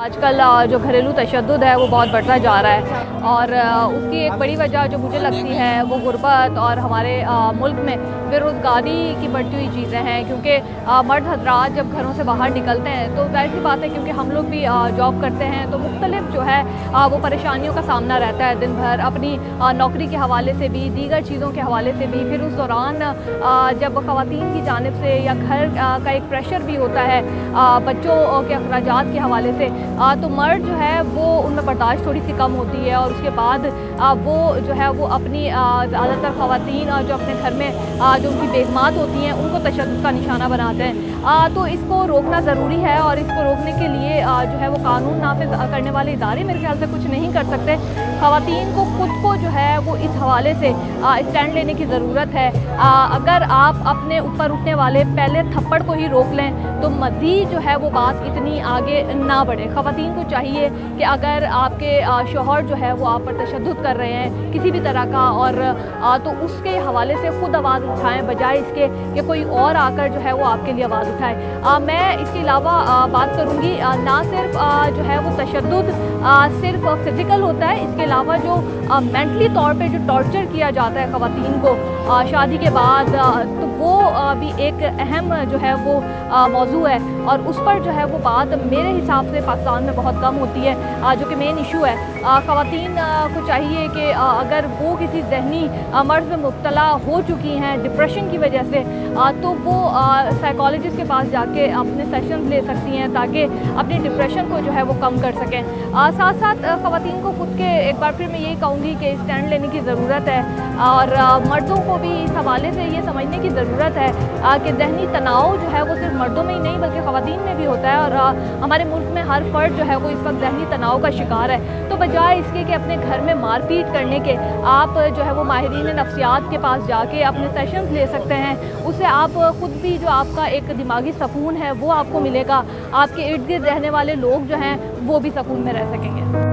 आजकल जो घरेलू तशद्दुद है वो बहुत बढ़ता जा रहा है और उसकी एक बड़ी वजह जो मुझे लगती है वो गुर्बत और हमारे मुल्क में बेरोज़गारी की बढ़ती हुई चीज़ें हैं। क्योंकि मर्द हजरात जब घरों से बाहर निकलते हैं तो ज़ाहिर सी बात है, क्योंकि हम लोग भी जॉब करते हैं तो मुख्तलिफ जो है वो परेशानियों का सामना रहता है दिन भर, अपनी नौकरी के हवाले से भी, दीगर चीज़ों के हवाले से भी। फिर उस दौरान जब ख़वातीन की जानिब से या घर का एक प्रेशर भी होता है बच्चों के अखराजात के हवाले से, तो मर्द जो है वो उनमें बर्दाश्त थोड़ी सी कम होती है और उसके बाद वो जो है वो अपनी ज़्यादातर ख़वातीन जो अपने घर में जो उनकी बेगमात होती हैं उनको तशद्दुद का निशाना बनाते हैं। तो इसको रोकना ज़रूरी है और इसको रोकने के लिए जो है वो कानून नाफिज करने वाले इदारे मेरे ख्याल से कुछ नहीं कर सकते। ख़वातीन को खुद को जो है वो इस हवाले से स्टैंड लेने की ज़रूरत है। अगर आप अपने ऊपर उठने वाले पहले थप्पड़ को ही रोक लें तो मज़ीद जो है वो बात इतनी आगे ना बढ़े। ख़वातीन को चाहिए कि अगर आपके शौहर जो है वो आप पर तशद्दुद कर रहे हैं किसी भी तरह का, और तो उसके हवाले से ख़ुद आवाज़ उठाएं बजाय इसके कि कोई और आकर जो है वो आपके लिए आवाज़ उठाए। मैं इसके अलावा बात करूँगी ना सिर्फ जो है वो तशद्दुद सिर्फ फ़िज़िकल होता है, इसके अलावा जो मेंटली तौर पे जो टॉर्चर किया जाता है ख़वातीन को शादी के बाद, तो वो भी एक अहम जो है वो मौजू है और उस पर जो है वो बात मेरे हिसाब से पाकिस्तान में बहुत कम होती है, जो कि मेन इशू है। ख़वातीन को चाहिए कि अगर वो किसी जहनी मर्ज़ में मुब्तला हो चुकी हैं डिप्रेशन की वजह से, तो वो साइकोलॉजिस्ट के पास जाके अपने सेशंस ले सकती हैं ताकि अपनी डिप्रेशन को जो है वो कम कर सकें। साथ साथ ख़वातीन को खुद के एक बार फिर मैं यही कहूँगी कि स्टैंड लेने की ज़रूरत है और मर्दों को भी इस हवाले से ये समझने की ज़रूरत है कि ज़हनी तनाव जो है वो सिर्फ मर्दों में ही नहीं बल्कि ख़वातीन में भी होता है और हमारे मुल्क में हर फर्द जो है वो इस वक्त ज़हनी तनाव का शिकार है। तो बजाय इसके कि अपने घर में मारपीट करने के, आप जो है वो माहिरीन नफ्सियात के पास जाके अपने सेशंस ले सकते हैं। उससे आप ख़ुद भी जो आपका एक दिमागी सुकून है वो आपको मिलेगा, आपके इर्द गिर्द रहने वाले लोग जो हैं वो भी सुकून में रह सकेंगे।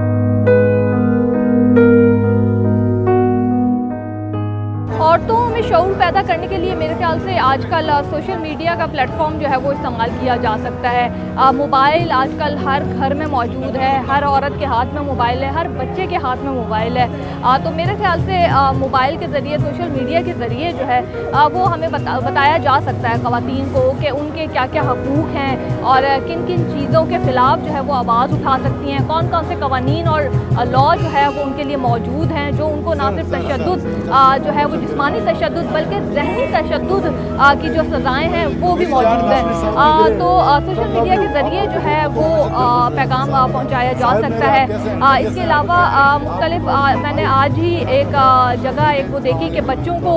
औरतों में शऊर पैदा करने के लिए मेरे ख्याल से आजकल सोशल मीडिया का प्लेटफॉर्म जो है वो इस्तेमाल किया जा सकता है। मोबाइल आजकल हर घर में मौजूद है, हर औरत के हाथ में मोबाइल है, हर बच्चे के हाथ में मोबाइल है। तो मेरे ख्याल से मोबाइल के ज़रिए, सोशल मीडिया के ज़रिए जो है वो हमें बताया जा सकता है ख़वातीन को कि उनके क्या क्या हकूक़ हैं और किन किन चीज़ों के ख़िलाफ़ जो है वो आवाज़ उठा सकती हैं, कौन कौन से कवानीन और लॉ जो है वो उनके लिए मौजूद हैं जो उनको ना सिर्फ तशद्दुद जो है वो जिस्मानी तशद्दुद बल्कि ज़हनी तशद्दुद की जो सज़ाएँ हैं वो भी मौजूद हैं। तो सोशल मीडिया के ज़रिए जो है वो पैगाम पहुँचाया जा सकता है। इसके अलावा मुख्तलिफ मैंने आज ही एक जगह एक वो देखी कि बच्चों को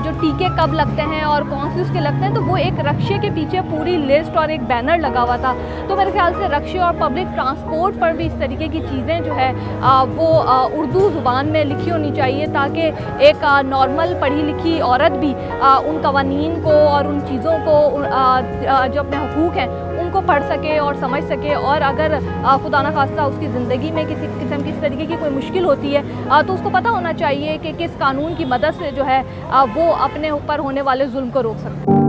जो टीके कब लगते हैं और कौन से उसके लगते हैं, तो वो एक रक्शे के पीछे पूरी लिस्ट और एक बैनर लगा हुआ था। तो मेरे ख्याल से रक्शे और पब्लिक ट्रांसपोर्ट पर भी इस तरीके की चीज़ें जो है वो उर्दू ज़ुबान में लिखी होनी चाहिए ताकि एक नॉर्मल पढ़ी लिखी औरत भी उन कवानीन को और उन चीज़ों को जो अपने हुकूक हैं उनको पढ़ सके और समझ सके। और अगर खुदा न खास्ता उसकी ज़िंदगी में किसी किस्म की इस तरीके की कोई मुश्किल होती है तो उसको पता होना चाहिए कि किस कानून की मदद से जो है वो अपने ऊपर होने वाले जुल्म को रोक सकते हैं।